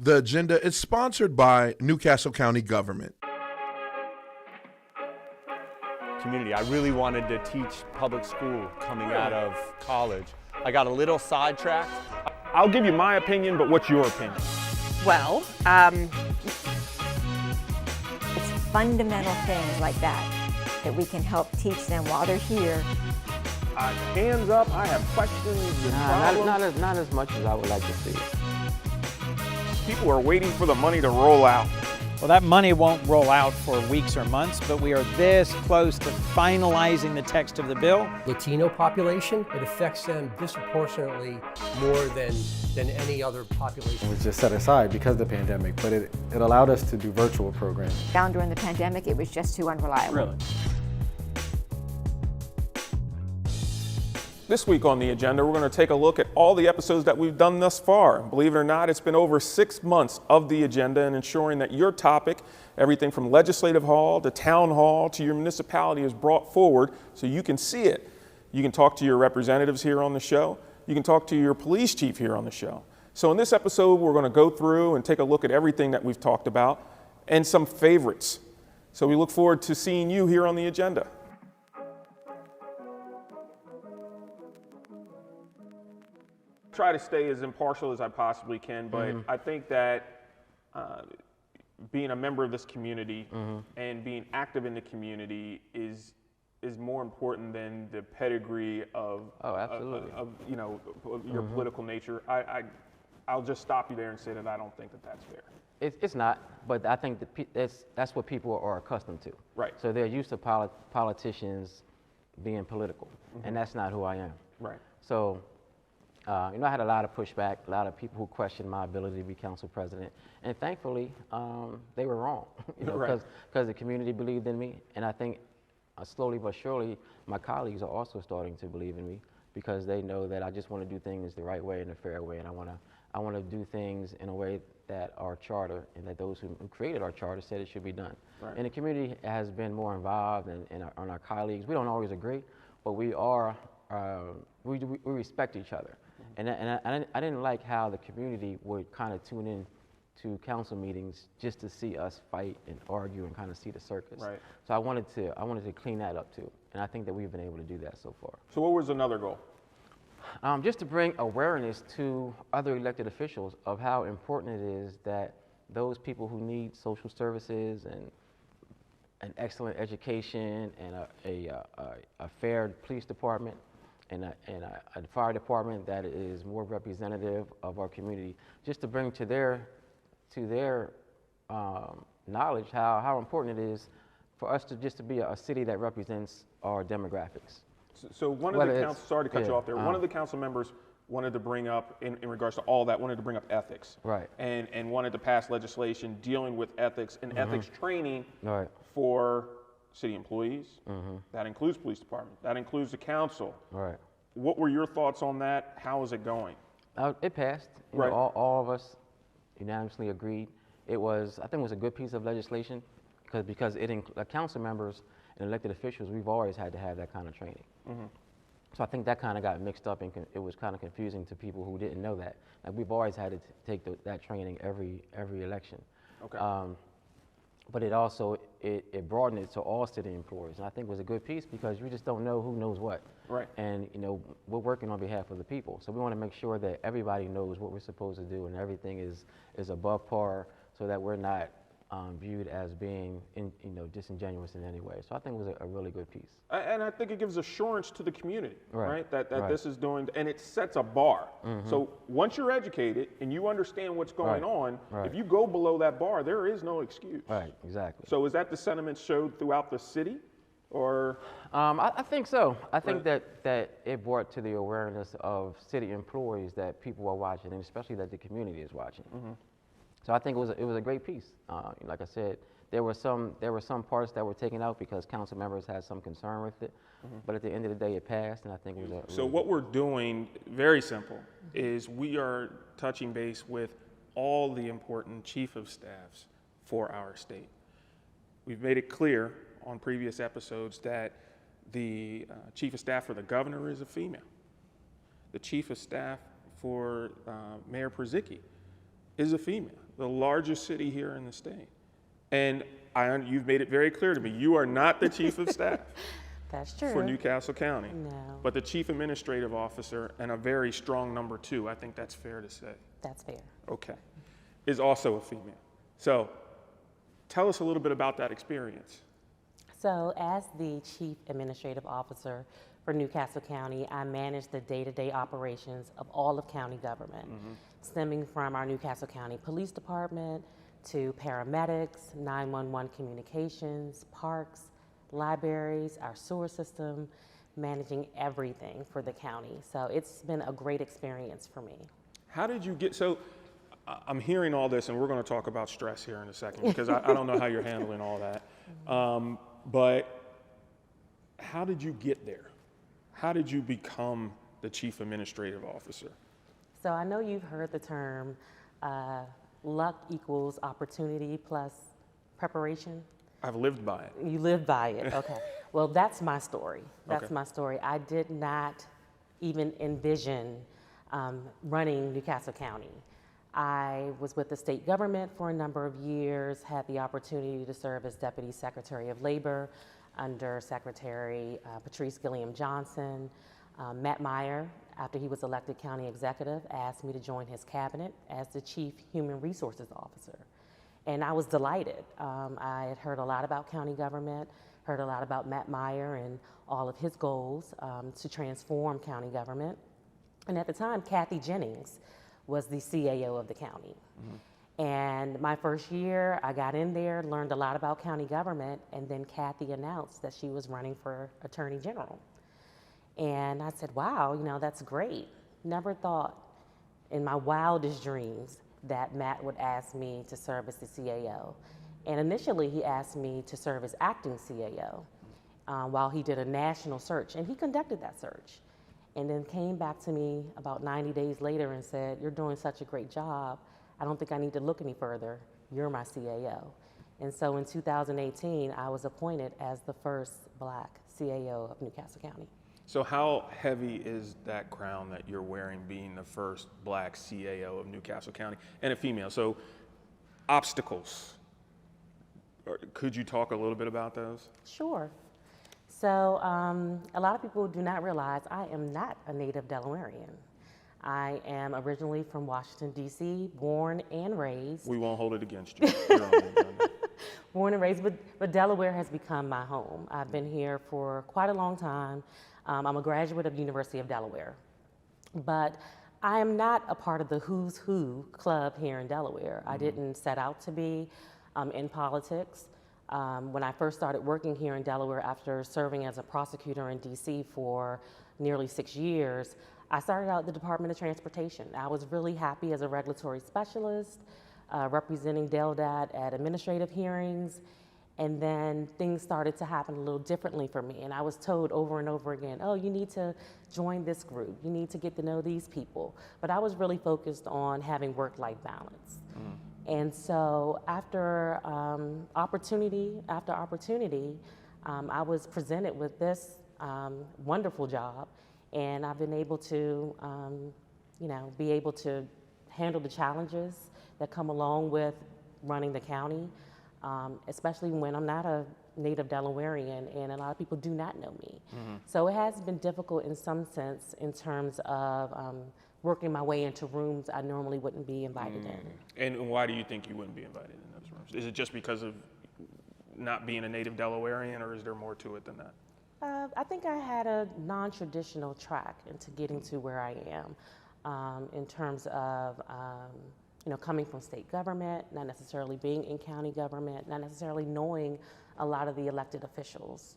The agenda is sponsored by Newcastle County Government. Community. I really wanted to teach public school coming out of college. I got a little sidetracked. I'll give you my opinion, but what's your opinion? Well, it's fundamental things like that we can help teach them while they're here. Hands up, I have questions and problems. Not as much as I would like to see. People are waiting for the money to roll out. Well, that money won't roll out for weeks or months, but we are this close to finalizing the text of the bill. Latino population, it affects them disproportionately more than any other population. It was just set aside because of the pandemic, but it allowed us to do virtual programs. Down during the pandemic, it was just too unreliable. Really? This week on the agenda, we're going to take a look at all the episodes that we've done thus far. Believe it or not, it's been over 6 months of the agenda and ensuring that your topic, everything from legislative hall to town hall to your municipality, is brought forward so you can see it. You can talk to your representatives here on the show. You can talk to your police chief here on the show. So in this episode, we're going to go through and take a look at everything that we've talked about and some favorites. So we look forward to seeing you here on the agenda. Try to stay as impartial as I possibly can, but I think that being a member of this community and being active in the community is more important than the pedigree of your political nature. I'll just stop you there and say that I don't think that that's fair. It's not, but I think that's what people are accustomed to. Right. So they're used to politicians being political, and that's not who I am. Right. So. I had a lot of pushback, a lot of people who questioned my ability to be council president, and thankfully, they were wrong, because the community believed in me, and I think slowly but surely, my colleagues are also starting to believe in me, because they know that I just want to do things the right way and the fair way, and I want to do things in a way that our charter and that those who created our charter said it should be done. Right. And the community has been more involved, and our colleagues, we don't always agree, but we are, we respect each other. And I didn't like how the community would kind of tune in to council meetings just to see us fight and argue and kind of see the circus. Right. So I wanted to clean that up too, and I think that we've been able to do that so far. So what was another goal? Just to bring awareness to other elected officials of how important it is that those people who need social services and an excellent education and a fair police department and a fire department that is more representative of our community, just to bring to their knowledge how important it is for us to be a city that represents our demographics. So one of the council, sorry to cut you off there, one of the council members wanted to bring up, in regards to all that, wanted to bring up ethics. Right. And wanted to pass legislation dealing with ethics and ethics training for city employees. That includes police department. That includes the council. Right. What were your thoughts on that? How is it going? It passed. Right. All of us unanimously agreed. I think it was a good piece of legislation because council members and elected officials, we've always had to have that kind of training. So I think that kind of got mixed up, and it was kind of confusing to people who didn't know that. Like, we've always had to take that training every election. Okay. But it also it broadened it to all city employees, and I think it was a good piece because you just don't know who knows what. Right. And we're working on behalf of the people, so we want to make sure that everybody knows what we're supposed to do, and everything is above par, so that we're not viewed as being disingenuous in any way. So I think it was a really good piece. And I think it gives assurance to the community, right? That this is doing, and it sets a bar. So once you're educated and you understand what's going on, if you go below that bar, there is no excuse. Right, exactly. So is that the sentiment showed throughout the city, or? I think so. I think that it brought to the awareness of city employees that people are watching, and especially that the community is watching. So I think it was a great piece. Like I said, there were some parts that were taken out because council members had some concern with it, but at the end of the day, it passed, and I think it was So what we're doing, very simple, is we are touching base with all the important chief of staffs for our state. We've made it clear on previous episodes that the chief of staff for the governor is a female. The chief of staff for Mayor Przicki is a female. the largest city here in the state. And you've made it very clear to me, you are not the chief of staff That's true. for Newcastle County, No. but the chief administrative officer and a very strong number 2, I think that's fair to say. That's fair. Okay, is also a female. So tell us a little bit about that experience. So as the Chief Administrative Officer for Newcastle County, I manage the day-to-day operations of all of county government, stemming from our Newcastle County Police Department to paramedics, 911 communications, parks, libraries, our sewer system, managing everything for the county. So it's been a great experience for me. How did you get, so I'm hearing all this, and we're going to talk about stress here in a second, because I don't know how you're handling all that. But how did you get there? How did you become the Chief Administrative Officer? So I know you've heard the term luck equals opportunity plus preparation. I've lived by it. You live by it, okay. Well, that's my story. That's Okay. my story. I did not even envision running Newcastle County. I was with the state government for a number of years, had the opportunity to serve as Deputy Secretary of Labor under Secretary Patrice Gilliam Johnson. Matt Meyer, after he was elected county executive, asked me to join his cabinet as the Chief Human Resources Officer. And I was delighted. I had heard a lot about county government, heard a lot about Matt Meyer and all of his goals to transform county government. And at the time, Kathy Jennings was the CAO of the county. And my first year, I got in there, learned a lot about county government, and then Kathy announced that she was running for Attorney General. And I said, wow, you know, that's great. Never thought in my wildest dreams that Matt would ask me to serve as the CAO. And initially, he asked me to serve as acting CAO while he did a national search, and he conducted that search. And then came back to me about 90 days later and said, you're doing such a great job. I don't think I need to look any further. You're my CAO. And so in 2018, I was appointed as the first Black CAO of Newcastle County. So how heavy is that crown that you're wearing, being the first Black CAO of Newcastle County and a female? So obstacles, could you talk a little bit about those? Sure. So a lot of people do not realize I am not a native Delawarean. I am originally from Washington, D.C., born and raised. We won't hold it against you. You're only done. Born and raised, but Delaware has become my home. I've been here for quite a long time. I'm a graduate of the University of Delaware. But I am not a part of the who's who club here in Delaware. I didn't set out to be in politics. When I first started working here in Delaware after serving as a prosecutor in DC for nearly 6 years, I started out at the Department of Transportation. I was really happy as a regulatory specialist, representing DELDAT at administrative hearings, and then things started to happen a little differently for me. And I was told over and over again, oh, you need to join this group. You need to get to know these people. But I was really focused on having work-life balance. And so after opportunity after opportunity, I was presented with this wonderful job, and I've been able to, be able to handle the challenges that come along with running the county, especially when I'm not a native Delawarean and a lot of people do not know me. So it has been difficult in some sense in terms of working my way into rooms I normally wouldn't be invited in. And why do you think you wouldn't be invited in those rooms? Is it just because of not being a native Delawarean, or is there more to it than that? I think I had a non-traditional track into getting to where I am in terms of coming from state government, not necessarily being in county government, not necessarily knowing a lot of the elected officials.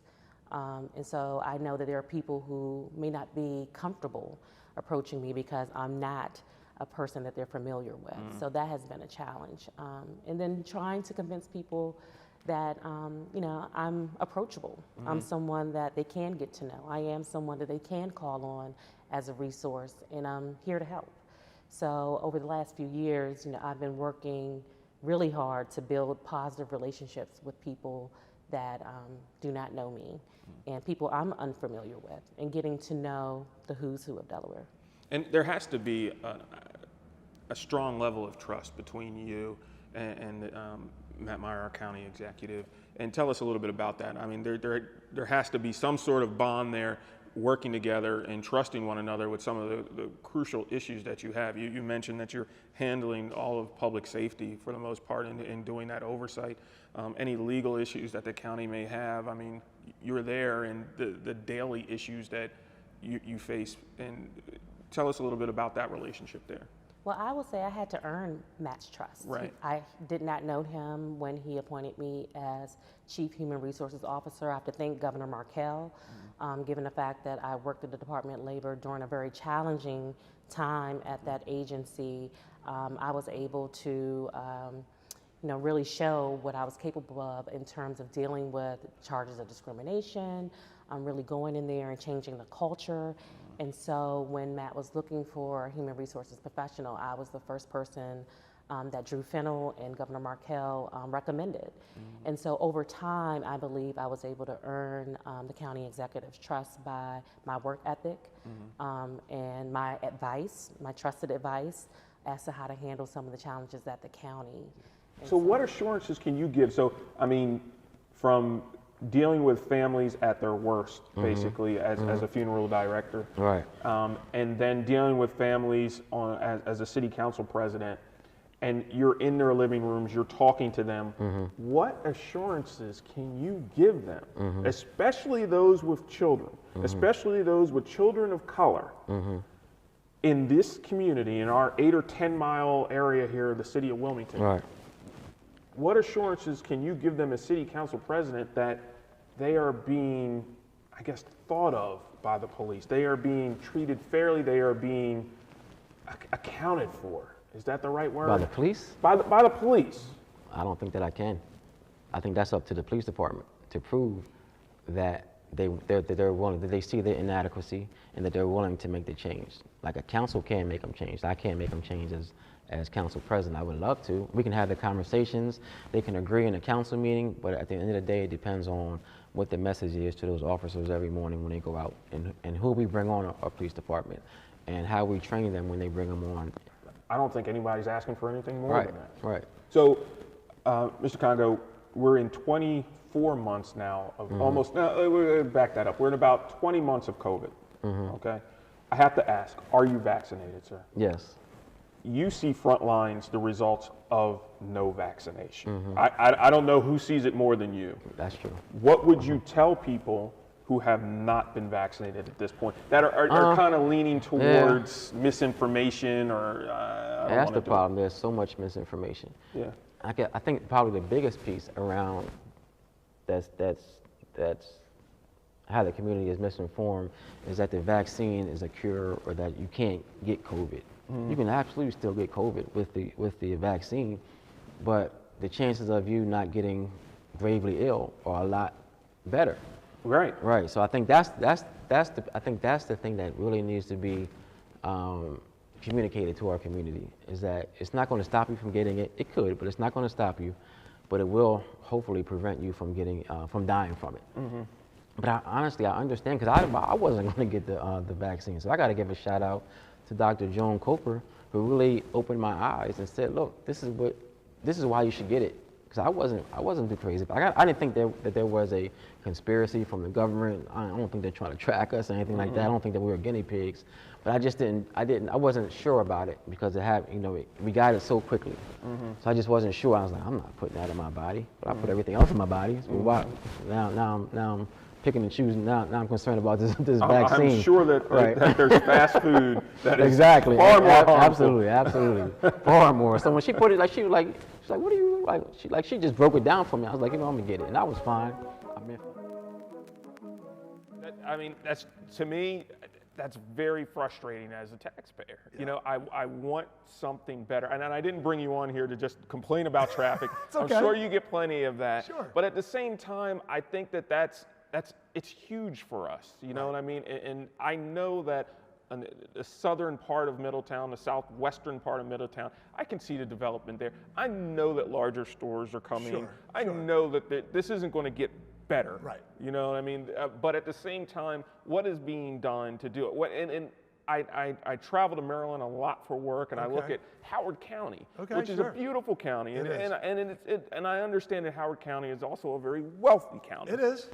And so I know that there are people who may not be comfortable approaching me because I'm not a person that they're familiar with. So that has been a challenge. And then trying to convince people that, I'm approachable. I'm someone that they can get to know. I am someone that they can call on as a resource, and I'm here to help. So over the last few years, I've been working really hard to build positive relationships with people that do not know me and people I'm unfamiliar with, and getting to know the who's who of Delaware. And there has to be a strong level of trust between you and Matt Meyer, our county executive. And tell us a little bit about that. I mean, there has to be some sort of bond there, working together and trusting one another with some of the crucial issues that you have. You mentioned that you're handling all of public safety for the most part in doing that oversight. Any legal issues that the county may have, I mean, you're there, and the daily issues that you face. And tell us a little bit about that relationship there. Well, I will say I had to earn Matt's trust. Right. I did not know him when he appointed me as Chief Human Resources Officer. I have to thank Governor Markell, given the fact that I worked at the Department of Labor during a very challenging time at that agency. I was able to really show what I was capable of in terms of dealing with charges of discrimination, really going in there and changing the culture. And so when Matt was looking for a human resources professional, I was the first person that Drew Fennell and Governor Markell recommended. And so over time, I believe I was able to earn the county executive's trust by my work ethic and my advice, my trusted advice as to how to handle some of the challenges at the county. And so what assurances can you give? So, I mean, from dealing with families at their worst, basically, as a funeral director. Right. And then dealing with families as a city council president, and you're in their living rooms, you're talking to them. What assurances can you give them, especially those with children, especially those with children of color, in this community, in our 8 or 10 mile area here of the city of Wilmington? Right. What assurances can you give them as city council president that they are being, I guess, thought of by the police? They are being treated fairly. They are being accounted for. Is that the right word? By the police? By the police. I don't think that I can. I think that's up to the police department to prove that they're willing, that they see the inadequacy and that they're willing to make the change. Like a council can make them change. I can't make them change as council president. I would love to. We can have the conversations. They can agree in a council meeting, but at the end of the day, it depends on what the message is to those officers every morning when they go out, and who we bring on our police department, and how we train them when they bring them on. I don't think anybody's asking for anything more than that. Right. So, Mr. Congo, we're in 24 months now of almost, no, back that up. We're in about 20 months of COVID, okay? I have to ask, are you vaccinated, sir? Yes. You see front lines the results of no vaccination. I don't know who sees it more than you. That's true. What would you tell people who have not been vaccinated at this point, that are kind of leaning towards misinformation or that's the problem. There's so much misinformation. Yeah. I think probably the biggest piece around that's how the community is misinformed is that the vaccine is a cure, or that you can't get COVID. You can absolutely still get COVID with the vaccine, but the chances of you not getting gravely ill are a lot better. Right. Right. So I think that's the thing that really needs to be communicated to our community, is that it's not going to stop you from getting it. It could, but it's not going to stop you. But it will hopefully prevent you from getting from dying from it. But honestly, I understand, because I wasn't going to get the vaccine. So I got to give a shout out to Dr. Joan Coper, who really opened my eyes and said, "Look, this is why you should get it." Because I wasn't too crazy. I didn't think that there was a conspiracy from the government. I don't think they're trying to track us or anything like that. I don't think that we were guinea pigs. But I wasn't sure about it, because we got it so quickly. So I just wasn't sure. I was like, I'm not putting that in my body, but I put everything else in my body. So why? Now I'm picking and choosing. Now I'm concerned about this vaccine. I'm sure that, that there's fast food that is exactly. far more harmful. Absolutely, far more. So when she put it, she's like, what are you like? She just broke it down for me. I was like, I'm gonna get it, and I was fine. To me, that's very frustrating as a taxpayer. Yeah. I want something better. And I didn't bring you on here to just complain about traffic. Okay. I'm sure you get plenty of that. Sure. But at the same time, I think it's huge for us. You know what I mean? And I know that the southern part of Middletown, the southwestern part of Middletown, I can see the development there. I know that larger stores are coming. Sure. I know that this isn't going to get better. Right. You know what I mean? But at the same time, what is being done to do it? I travel to Maryland a lot for work, and I look at Howard County, which is a beautiful county, and I understand that Howard County is also a very wealthy county. It is.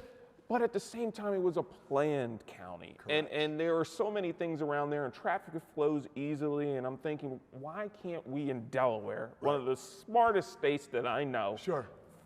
But at the same time, it was a planned county. And there are so many things around there, and traffic flows easily, and I'm thinking, why can't we in Delaware, one of the smartest states that I know,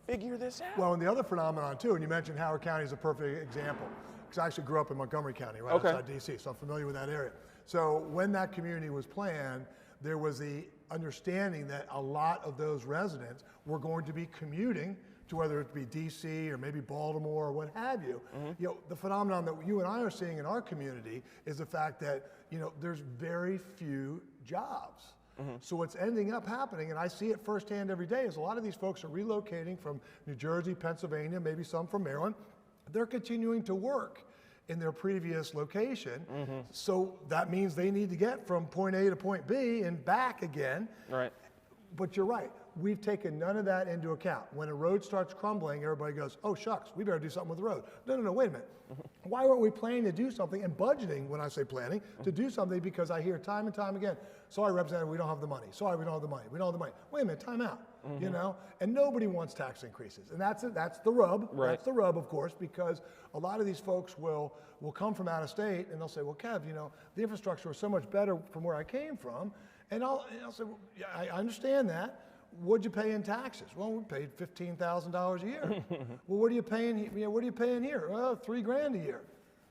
figure this out? Well, and the other phenomenon too, and you mentioned Howard County is a perfect example, because I actually grew up in Montgomery County, right outside DC, so I'm familiar with that area. So when that community was planned, there was the understanding that a lot of those residents were going to be commuting to whether it be DC or maybe Baltimore or what have you. You know, the phenomenon that you and I are seeing in our community is the fact that, you know, there's very few jobs. So what's ending up happening, and I see it firsthand every day, is a lot of these folks are relocating from New Jersey, Pennsylvania, maybe some from Maryland. They're continuing to work in their previous location. So that means they need to get from point A to point B and back again. Right. But you're right. We've taken none of that into account. When a road starts crumbling, everybody goes, oh shucks, we better do something with the road. No, wait a minute. Why weren't we planning to do something and budgeting, when I say planning, to do something? Because I hear time and time again, sorry, Representative, we don't have the money. Sorry, we don't have the money. We don't have the money. Wait a minute, time out. You know? And nobody wants tax increases. And that's the rub. That's the rub, of course, because a lot of these folks will come from out of state and they'll say, well, Kev, you know, the infrastructure was so much better from where I came from. And I'll say, well, yeah, I understand that. What'd you pay in taxes? Well, we paid $15,000 a year. Well, what are you paying? You know, what are you paying here? Well, $3,000 a year.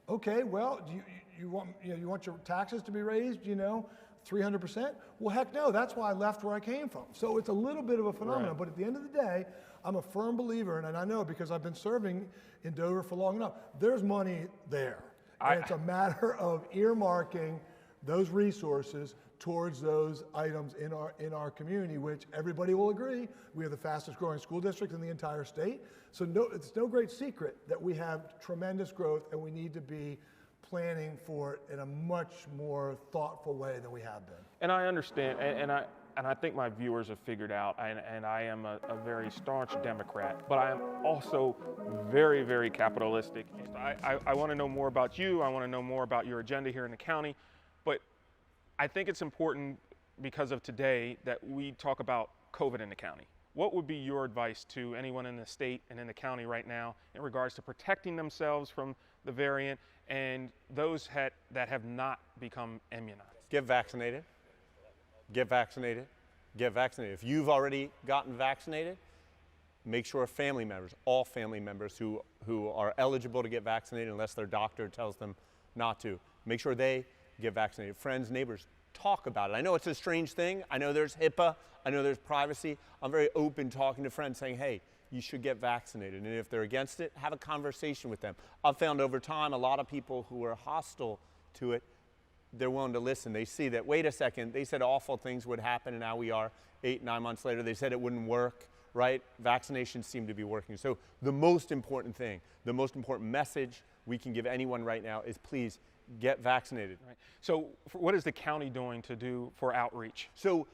Okay, well, do you want your taxes to be raised? You know, 300%? Well, heck no. That's why I left where I came from. So it's a little bit of a phenomenon. But at the end of the day, I'm a firm believer, and I know because I've been serving in Dover for long enough. There's money there, and it's a matter of earmarking those resources towards those items in our community, which everybody will agree, we have the fastest growing school district in the entire state. So it's no great secret that we have tremendous growth, and we need to be planning for it in a much more thoughtful way than we have been. And I understand, and I think my viewers have figured out, and I am a very staunch Democrat, but I am also very, very capitalistic. I want to know more about you. I want to know more about your agenda here in the county. But I think it's important, because of today, that we talk about COVID in the county. What would be your advice to anyone in the state and in the county right now in regards to protecting themselves from the variant and those that have not become immunized? Get vaccinated. Get vaccinated. Get vaccinated. If you've already gotten vaccinated, make sure family members, all family members who are eligible to get vaccinated unless their doctor tells them not to, make sure they get vaccinated. Friends, neighbors, talk about it. I know it's a strange thing. I know there's HIPAA. I know there's privacy. I'm very open talking to friends saying, hey, you should get vaccinated. And if they're against it, have a conversation with them. I've found over time a lot of people who are hostile to it, they're willing to listen. They see that, wait a second, they said awful things would happen, and now we are 8, 9 months later. They said it wouldn't work, right? Vaccinations seem to be working. So the most important thing, the most important message we can give anyone right now is please get vaccinated. Right. So what is the county doing to do for outreach? So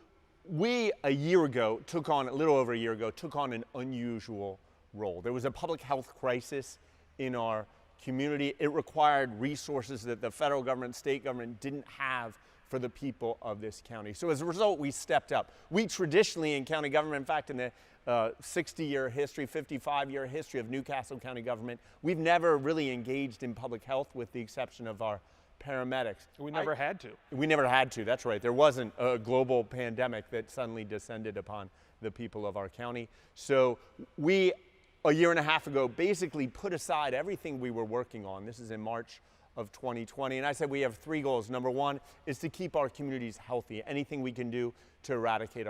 we, a little over a year ago, took on an unusual role. There was a public health crisis in our community. It required resources that the federal government, state government didn't have for the people of this county. So as a result, we stepped up. We traditionally in county government, in fact, in the 60-year history, 55-year history of Newcastle County government, we've never really engaged in public health with the exception of our paramedics. We never had to. We never had to, that's right. There wasn't a global pandemic that suddenly descended upon the people of our county. So we, a year and a half ago, basically put aside everything we were working on. This is in March of 2020. And I said we have 3 goals. Number 1 is to keep our communities healthy. Anything we can do to eradicate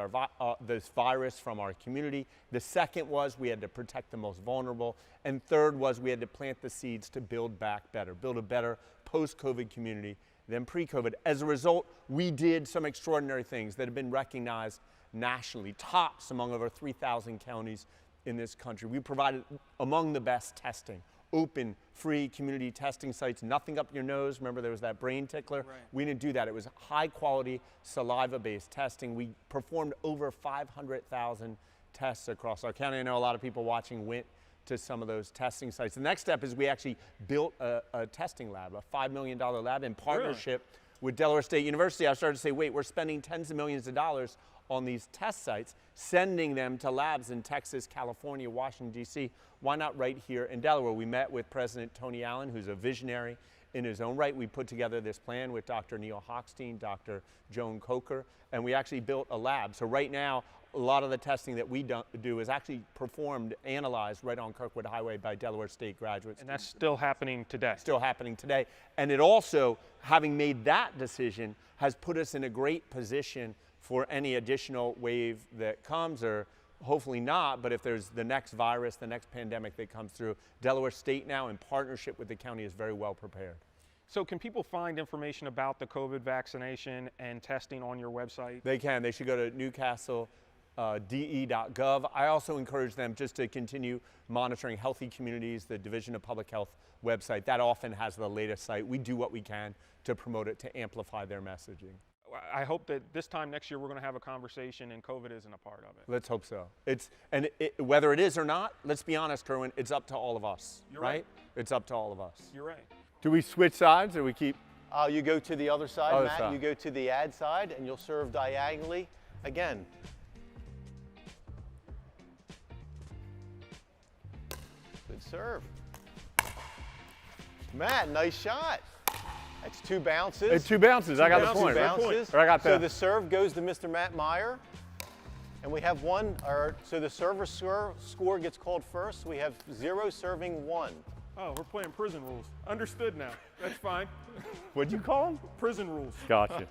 this virus from our community. The second was we had to protect the most vulnerable. And third was we had to plant the seeds to build back better, build a better post-COVID community than pre-COVID. As a result, we did some extraordinary things that have been recognized nationally, tops among over 3,000 counties in this country. We provided among the best testing. Open, free community testing sites, nothing up your nose. Remember there was that brain tickler? Right. We didn't do that. It was high quality saliva-based testing. We performed over 500,000 tests across our county. I know a lot of people watching went to some of those testing sites. The next step is we actually built a testing lab, a $5 million lab in partnership with Delaware State University, I started to say, wait, we're spending tens of millions of dollars on these test sites, sending them to labs in Texas, California, Washington, D.C. Why not right here in Delaware? We met with President Tony Allen, who's a visionary in his own right. We put together this plan with Dr. Neil Hochstein, Dr. Joan Coker, and we actually built a lab. So right now, a lot of the testing that we do is actually performed, analyzed right on Kirkwood Highway by Delaware State graduates. And that's still happening today. Still happening today. And it also, having made that decision, has put us in a great position for any additional wave that comes, or hopefully not, but if there's the next virus, the next pandemic that comes through, Delaware State now, in partnership with the county, is very well prepared. So can people find information about the COVID vaccination and testing on your website? They can. They should go to newcastle.de.gov. I also encourage them just to continue monitoring Healthy Communities, the Division of Public Health website. That often has the latest site. We do what we can to promote it, to amplify their messaging. I hope that this time next year we're going to have a conversation and COVID isn't a part of it. Let's hope so. Whether it is or not, let's be honest, Kerwin, it's up to all of us. You're right. It's up to all of us. You're right. Do we switch sides, or we keep? You go to the other side, Other Matt. side. You go to the ad side, and you'll serve diagonally. Again. Good serve. Matt, nice shot. That's 2 bounces. It's 2 bounces. I got the point. Two bounces. Or I got So the serve goes to Mr. Matt Meyer. And we have one, so the server score gets called first. We have 0 serving 1. Oh, we're playing prison rules. Understood now. That's fine. What'd you call them? Prison rules. Gotcha.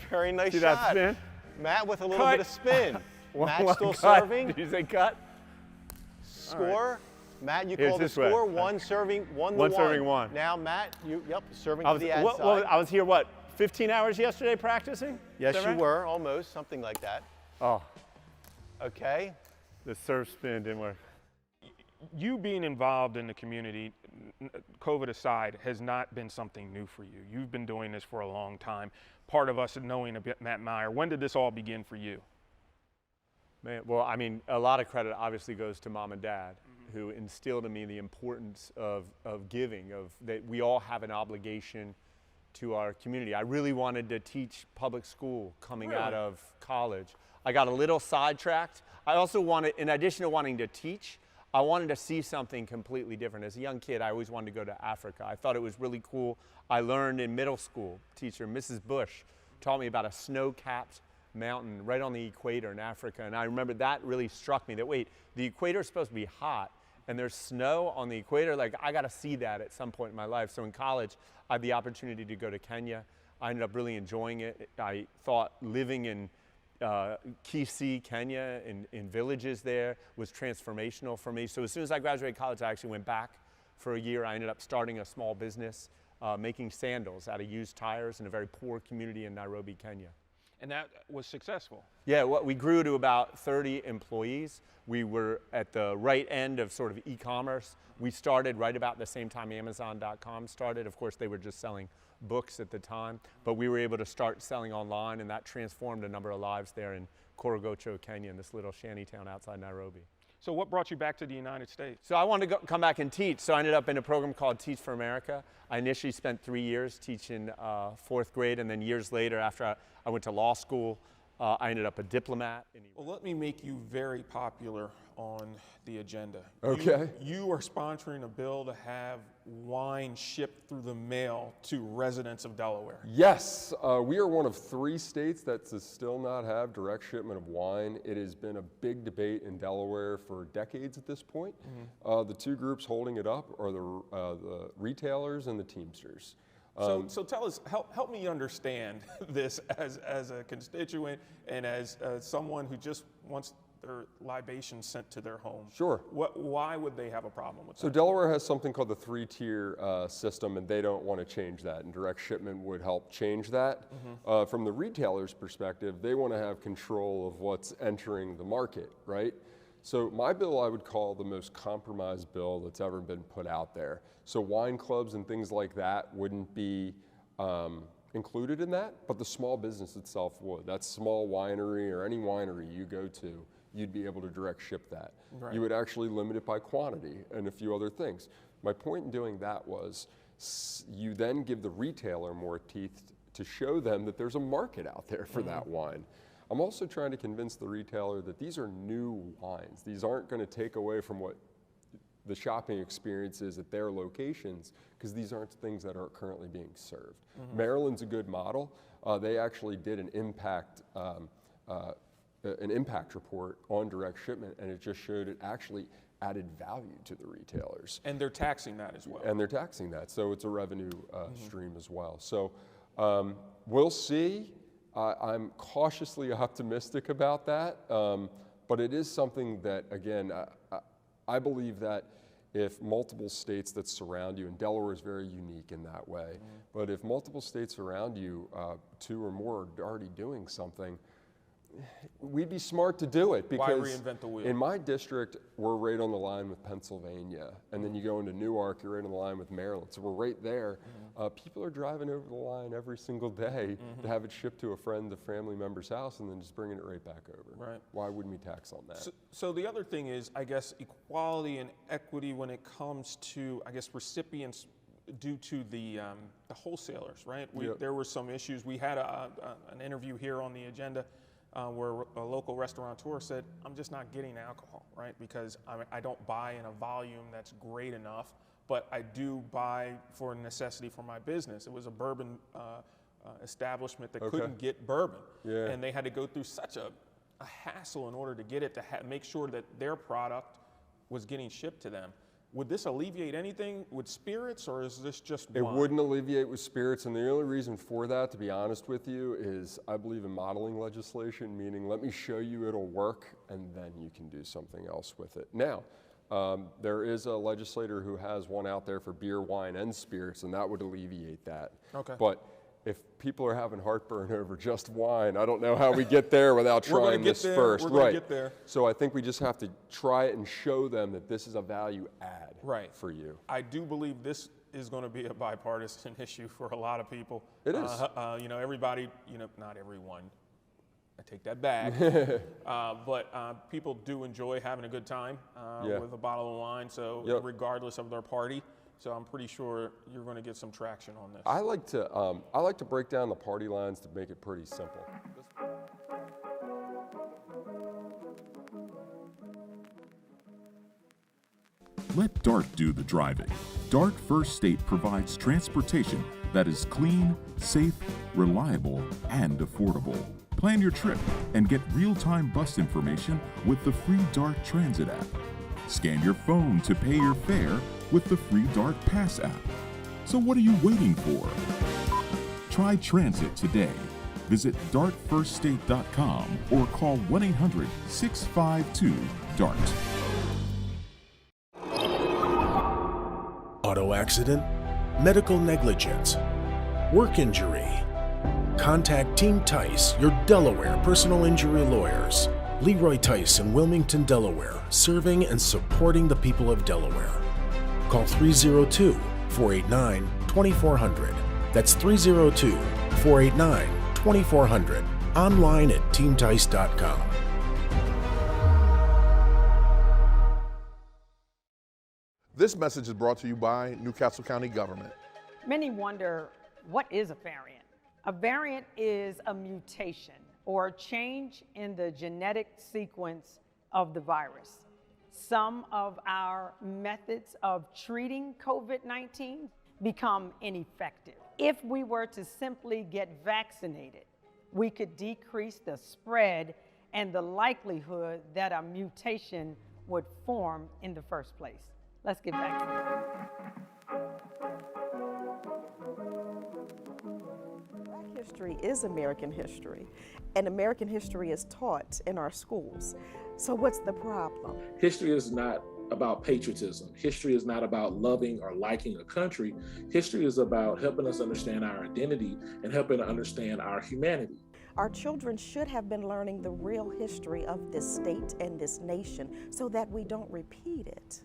Very nice See shot. that spin? Matt with a little Cut. bit of spin. Matt One still cut. serving. Did you say cut? Score. Matt, you Here's call the this way. score. One serving, one to One one. serving one. Now, Matt, serving I to was, the ad what, side. I was here, 15 hours yesterday practicing? Yes, Is that you right? were, almost, something like that. Oh, Okay. the serve spin didn't work. You being involved in the community, COVID aside, has not been something new for you. You've been doing this for a long time. Part of us knowing a bit Matt Meyer. When did this all begin for you? Man, well, I mean, a lot of credit obviously goes to Mom and Dad, who instilled in me the importance of giving, that we all have an obligation to our community. I really wanted to teach public school coming out of college. I got a little sidetracked. I also wanted, in addition to wanting to teach, I wanted to see something completely different. As a young kid, I always wanted to go to Africa. I thought it was really cool. I learned in middle school, teacher Mrs. Bush taught me about a snow-capped mountain right on the equator in Africa. And I remember that really struck me, that wait, the equator is supposed to be hot and there's snow on the equator. Like, I got to see that at some point in my life. So in college, I had the opportunity to go to Kenya. I ended up really enjoying it. I thought living in Kisii, Kenya, in villages there was transformational for me. So as soon as I graduated college, I actually went back for a year. I ended up starting a small business making sandals out of used tires in a very poor community in Nairobi, Kenya. And that was successful. Yeah, we grew to about 30 employees. We were at the right end of sort of e-commerce. We started right about the same time Amazon.com started. Of course, they were just selling books at the time, but we were able to start selling online, and that transformed a number of lives there in Korogocho, Kenya, in this little shanty town outside Nairobi. So what brought you back to the United States? So I wanted to come back and teach, so I ended up in a program called Teach for America. I initially spent 3 years teaching 4th grade, and then years later, after I went to law school, I ended up a diplomat. Well, let me make you very popular on the agenda. Okay. You are sponsoring a bill to have wine shipped through the mail to residents of Delaware. Yes, we are one of 3 states that still not have direct shipment of wine. It has been a big debate in Delaware for decades at this point. The 2 groups holding it up are the retailers and the Teamsters. So tell us, help me understand this as a constituent and as someone who just wants their libations sent to their home. Sure. Why would they have a problem with that? So Delaware has something called the 3-tier system, and they don't want to change that, and direct shipment would help change that. From the retailer's perspective, they want to have control of what's entering the market, right? So my bill I would call the most compromised bill that's ever been put out there. So wine clubs and things like that wouldn't be included in that, but the small business itself would. That small winery or any winery you go to, you'd be able to direct ship that. Right. You would actually limit it by quantity and a few other things. My point in doing that was you then give the retailer more teeth to show them that there's a market out there for that wine. I'm also trying to convince the retailer that these are new wines. These aren't going to take away from what the shopping experience is at their locations, because these aren't things that are currently being served. Maryland's a good model. They actually did an impact report on direct shipment, and it just showed it actually added value to the retailers. And they're taxing that as well. And they're taxing that, so it's a revenue stream as well. So we'll see. I'm cautiously optimistic about that, but it is something that, again, I believe that if multiple states that surround you, and Delaware is very unique in that way, but if multiple states around you, 2 or more, are already doing something, we'd be smart to do it, because why reinvent the wheel? In my district, we're right on the line with Pennsylvania, and then you go into Newark, you're right on the line with Maryland, so we're right there. People are driving over the line every single day to have it shipped to a friend, a family member's house, and then just bringing it right back over. Right. Why wouldn't we tax on that? So the other thing is, I guess, equality and equity when it comes to, I guess, recipients due to the wholesalers, right? There were some issues. We had an interview here on the agenda where a local restaurateur said, I'm just not getting alcohol, right? Because I don't buy in a volume that's great enough, but I do buy for necessity for my business. It was a bourbon establishment that couldn't get bourbon. And they had to go through such a hassle in order to get it, to make sure that their product was getting shipped to them. Would this alleviate anything with spirits, or is this just wine? It wouldn't alleviate with spirits, and the only reason for that, to be honest with you, is I believe in modeling legislation, meaning let me show you it'll work, and then you can do something else with it. Now, there is a legislator who has one out there for beer, wine, and spirits, and that would alleviate that. Okay. But if people are having heartburn over just wine, I don't know how we get there without trying this first. We're gonna get there. So I think we just have to try it and show them that this is a value add for you. I do believe this is going to be a bipartisan issue for a lot of people. It is. You know, everybody, you know, not everyone. I take that back. But people do enjoy having a good time with a bottle of wine, so regardless of their party. So I'm pretty sure you're going to get some traction on this. I like to break down the party lines to make it pretty simple. Let DART do the driving. DART First State provides transportation that is clean, safe, reliable, and affordable. Plan your trip and get real-time bus information with the free DART Transit app. Scan your phone to pay your fare with the free DART Pass app. So what are you waiting for? Try transit today. Visit dartfirststate.com or call 1-800-652-DART. Auto accident, medical negligence, work injury. Contact Team Tice, your Delaware personal injury lawyers. Leroy Tice in Wilmington, Delaware, serving and supporting the people of Delaware. Call 302-489-2400. That's 302-489-2400. Online at teamtice.com. This message is brought to you by Newcastle County Government. Many wonder, what is a variant? A variant is a mutation or a change in the genetic sequence of the virus. Some of our methods of treating COVID-19 become ineffective. If we were to simply get vaccinated, we could decrease the spread and the likelihood that a mutation would form in the first place. Let's get vaccinated. Black history is American history, and American history is taught in our schools. So what's the problem? History is not about patriotism. History is not about loving or liking a country. History is about helping us understand our identity and helping to understand our humanity. Our children should have been learning the real history of this state and this nation so that we don't repeat it.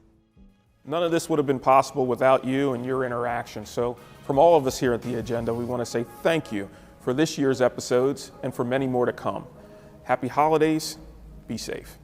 None of this would have been possible without you and your interaction. So from all of us here at The Agenda, we want to say thank you for this year's episodes and for many more to come. Happy holidays. Be safe.